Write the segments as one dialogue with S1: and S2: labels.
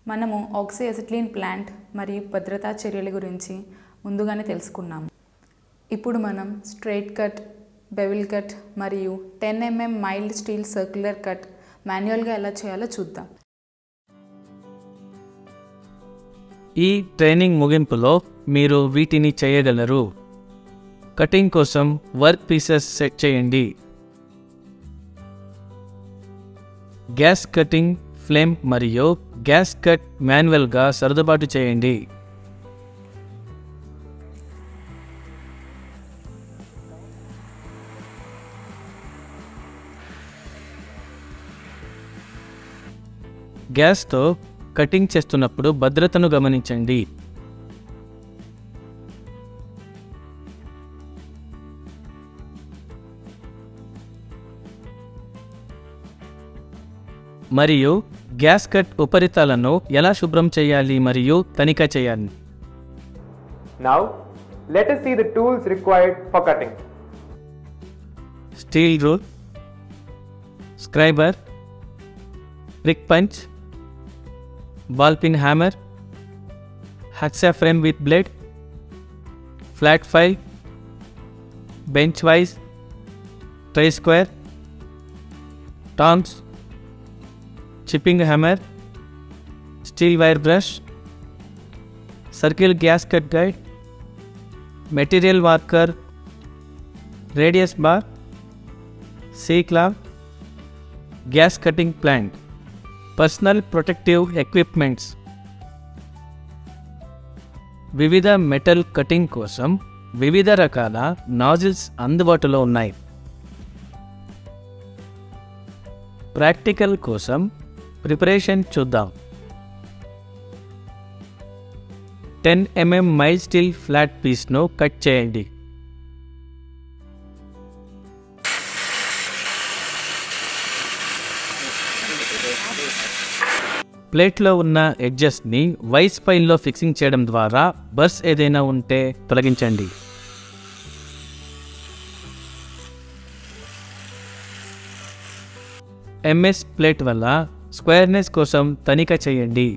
S1: మనము ఆక్సీఎసిటిలిన్ ప్లాంట్ మరియు భద్రతా చర్యల గురించి ముందుగానే తెలుసుకున్నాము. ఇప్పుడు మనం స్ట్రైట్ కట్, బెవిల్ కట్ మరియు 10 mm mild steel circular cut మాన్యువల్గా ఎలా చేయాలో చూద్దాం.
S2: ఈ ట్రైనింగ్ ముగింపులో మీరు వీటిని చేయగలరు. కటింగ్ కోసం వర్క్ పీసెస్ సెట్ చేయండి. గ్యాస్ కటింగ్ ఫ్లేమ్ మరియు గ్యాస్ కట్ మాన్యువల్గా సర్దుబాటు చేయండి. గ్యాస్తో కటింగ్ చేస్తున్నప్పుడు భద్రతను గమనించండి. మరియు గ్యాస్ కట్ ఉపరితలను ఎలా శుభ్రం చేయాలి మరియు తనిఖీ చేయాలి.
S3: Now, let us see the tools required for cutting.
S2: Steel rule, scriber, prick punch, ball peen hammer, hacksaw frame with blade, flat file, bench vise, tray square, tongs, chipping hammer, steel wire brush, circle gas cut guide, material marker, radius bar, C-clamp, gas cutting plant, personal protective equipments. వివిధ metal cutting కోసం వివిధ రకాల nozzles అందుబాటులో ఉన్నాయి. Practical కోసం preparation చూద్దాం. 10 mm mild steel flat పీస్ను cut చేయండి. ప్లేట్లో ఉన్న ఎడ్జెస్ని వైస్ పైన్లో ఫిక్సింగ్ చేయడం ద్వారా బర్స్ ఏదైనా ఉంటే తొలగించండి. MS ప్లేట్ వల్ల స్క్వేర్నెస్ కోసం తనిఖీ చేయండి.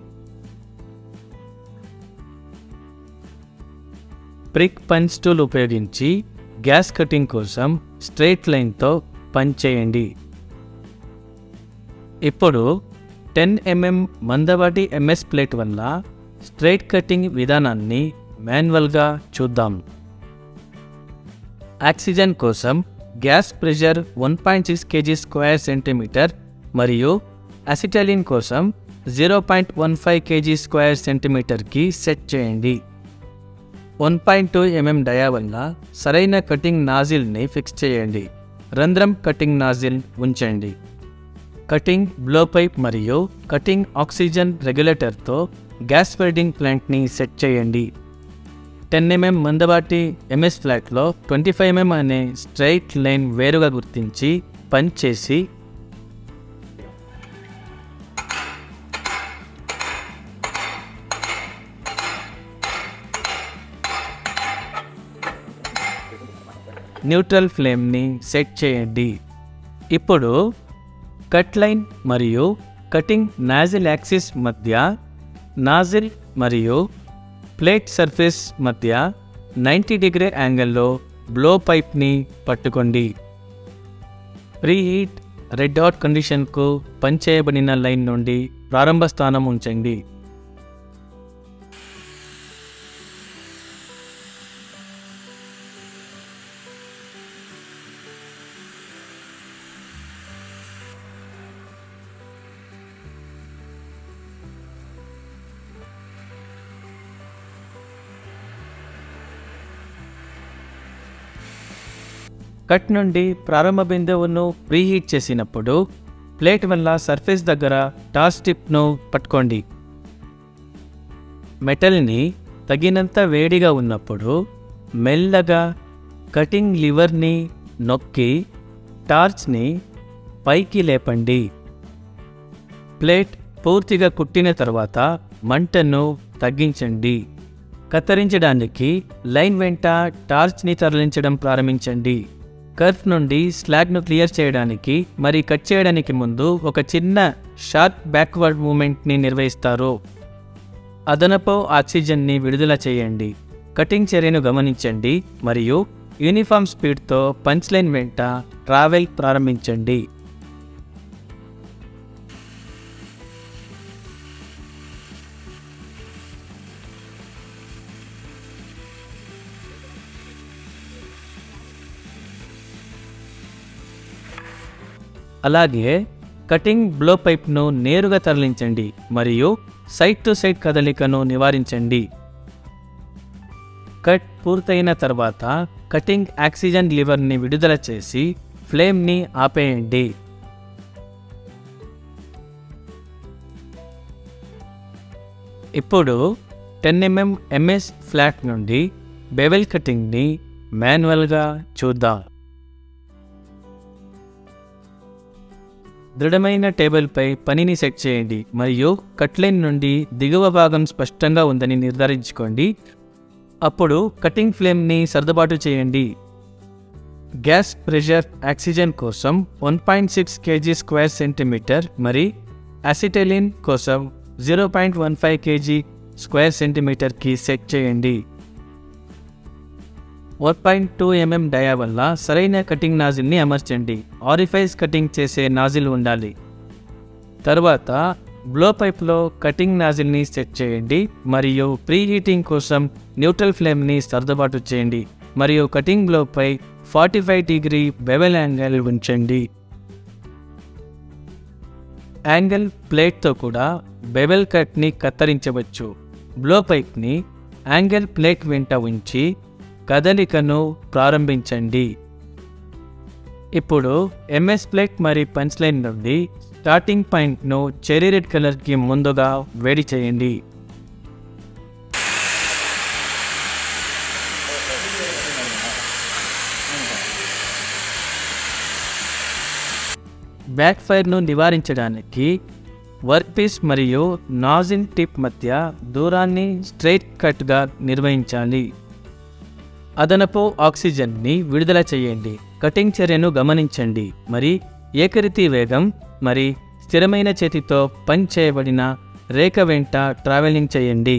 S2: ప్రిక్ పంచ్ టూల్ ఉపయోగించి గ్యాస్ కటింగ్ కోసం స్ట్రెయిట్ లైన్తో పంచ్ చేయండి. ఇప్పుడు 10 mm మందపాటి MS ప్లేట్ వల్ల స్ట్రెయిట్ కటింగ్ విధానాన్ని మాన్యువల్గా చూద్దాం. ఆక్సిజన్ కోసం గ్యాస్ ప్రెషర్ 1.6 kg/cm మరియు అసిటలిన్ కోసం 0.15 kg/cm సెట్ చేయండి. 1.2 mm డయా వల్ల సరైన కటింగ్ నాజిల్ని ఫిక్స్ చేయండి. రంధ్రం కటింగ్ నాజిల్ ఉంచండి. కటింగ్ బ్లో పైప్ మరియు కటింగ్ ఆక్సిజన్ రెగ్యులేటర్తో గ్యాస్ ఫీడింగ్ ప్లాంట్ని సెట్ చేయండి. 10 mm మందపాటి MS ఫ్లాట్లో 25 mm అనే స్ట్రైట్ లైన్ వేరుగా గుర్తించి పంచ్ చేసి న్యూట్రల్ ఫ్లేమ్ని సెట్ చేయండి. ఇప్పుడు కట్ లైన్ మరియు కటింగ్ నాజిల్ యాక్సిస్ మధ్య నాజిల్ మరియు ప్లేట్ సర్ఫేస్ మధ్య 90 డిగ్రీ యాంగిల్లో బ్లో పైప్ని పట్టుకోండి. ప్రీహీట్ రెడ్ హాట్ కండిషన్కు పంచ్ చేయబడిన లైన్ నుండి ప్రారంభ స్థానం ఉంచండి. కట్ నుండి ప్రారంభ బిందువును ప్రీహీట్ చేసినప్పుడు ప్లేట్ వల్ల సర్ఫేస్ దగ్గర టాస్ టిప్ను పట్టుకోండి. మెటల్ని తగినంత వేడిగా ఉన్నప్పుడు మెల్లగా కటింగ్ లివర్ని నొక్కి టార్చ్ని పైకి లేపండి. ప్లేట్ పూర్తిగా కుట్టిన తర్వాత మంటను తగ్గించండి. కత్తిరించడానికి లైన్ వెంట టార్చ్ని తరలించడం ప్రారంభించండి. కర్వ్ నుండి స్లాగ్ను క్లియర్ చేయడానికి మరి కట్ చేయడానికి ముందు ఒక చిన్న షార్ప్ బ్యాక్వర్డ్ మూమెంట్ని నిర్వహిస్తారు. అదనపు ఆక్సిజన్ని విడుదల చేయండి. కటింగ్ చర్యను గమనించండి మరియు యూనిఫామ్ స్పీడ్తో పంచ్ లైన్ వెంట ట్రావెల్ ప్రారంభించండి. అలాగే కటింగ్ బ్లో పైప్ను నేరుగా తరలించండి మరియు సైడ్ టు సైడ్ కదలికను నివారించండి. కట్ పూర్తయిన తర్వాత కటింగ్ ఆక్సిజన్ లివర్ని విడుదల చేసి ఫ్లేమ్ని ఆపేయండి. ఇప్పుడు 10 mm MS ఫ్లాట్ నుండి బెవెల్ కటింగ్ని మాన్యువల్గా చూద్దాం. దృఢమైన టేబుల్పై పనిని సెట్ చేయండి మరియు కట్లైన్ నుండి దిగువ భాగం స్పష్టంగా ఉందని నిర్ధారించుకోండి. అప్పుడు కటింగ్ ఫ్లేమ్ని సర్దుబాటు చేయండి. గ్యాస్ ప్రెషర్ ఆక్సిజన్ కోసం 1.6 kg/cm మరియు అసిటైలిన్ కోసం 0.15 kg/cm సెట్ చేయండి. 1.2 mm డయా వల్ల సరైన కటింగ్ నాజిల్ని అమర్చండి. ఆరిఫైస్ కటింగ్ చేసే నాజిల్ ఉండాలి. తర్వాత బ్లో పైప్లో కటింగ్ నాజిల్ని సెట్ చేయండి మరియు ప్రీ హీటింగ్ కోసం న్యూట్రల్ ఫ్లేమ్ని సర్దుబాటు చేయండి మరియు కటింగ్ బ్లోపై 45 డిగ్రీ బెవెల్ యాంగిల్ ఉంచండి. యాంగిల్ ప్లేట్తో కూడా బెవెల్ కట్ని కత్తిరించవచ్చు. బ్లో పైప్ని యాంగిల్ ప్లేట్ వెంట ఉంచి కదలికను ప్రారంభించండి. ఇప్పుడు MS ప్లేట్ మరియు పంచ్ లైన్ నుండి స్టార్టింగ్ పాయింట్ను చెరీ రెడ్ కలర్కి ముందుగా వేడి చేయండి. బ్యాక్ ఫైర్ను నివారించడానికి వర్క్ పీస్ మరియు నాజిల్ టిప్ మధ్య దూరాన్ని స్ట్రైట్ కట్గా నిర్వహించాలి. అదనపు ఆక్సిజన్ని విడుదల చేయండి. కటింగ్ చర్యను గమనించండి మరి ఏకరీతి వేగం మరియు స్థిరమైన చేతితో పంచ్ చేయబడిన రేఖ వెంట ట్రావెలింగ్ చేయండి.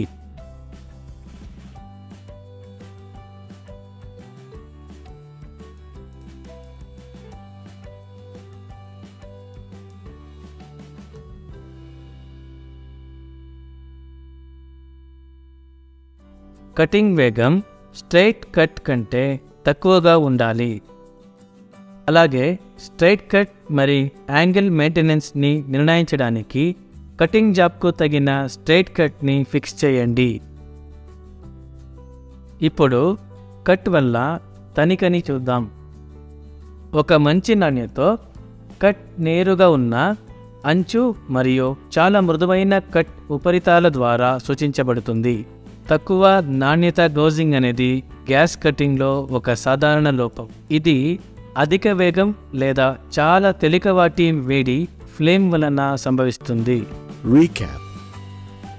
S2: కటింగ్ వేగం స్ట్రైట్ కట్ కంటే తక్కువగా ఉండాలి. అలాగే స్ట్రైట్ కట్ మరియు యాంగిల్ మెయింటెనెన్స్ని నిర్ణయించడానికి కటింగ్ జాబ్కు తగిన స్ట్రైట్ కట్ని ఫిక్స్ చేయండి. ఇప్పుడు కట్ వల్ల తనిఖీని చూద్దాం. ఒక మంచి నాణ్యతతో కట్ నేరుగా ఉన్న అంచు మరియు చాలా మృదువైన కట్ ఉపరితల ద్వారా సూచించబడుతుంది. తక్కువ నాణ్యత గ్లోజింగ్ అనేది గ్యాస్ కటింగ్లో ఒక సాధారణ లోపం. ఇది అధిక వేగం లేదా చాలా తేలికపాటి వేడి ఫ్లేమ్ వలన సంభవిస్తుంది.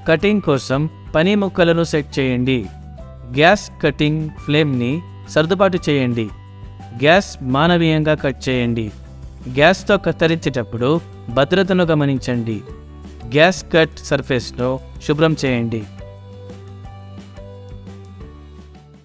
S2: కటింగ్ కోసం పని ముక్కలను సెట్ చేయండి. గ్యాస్ కటింగ్ ఫ్లేమ్ని సర్దుబాటు చేయండి. గ్యాస్ మానవీయంగా కట్ చేయండి. గ్యాస్తో కత్తిరించేటప్పుడు భద్రతను గమనించండి. గ్యాస్ కట్ సర్ఫేస్ను శుభ్రం చేయండి.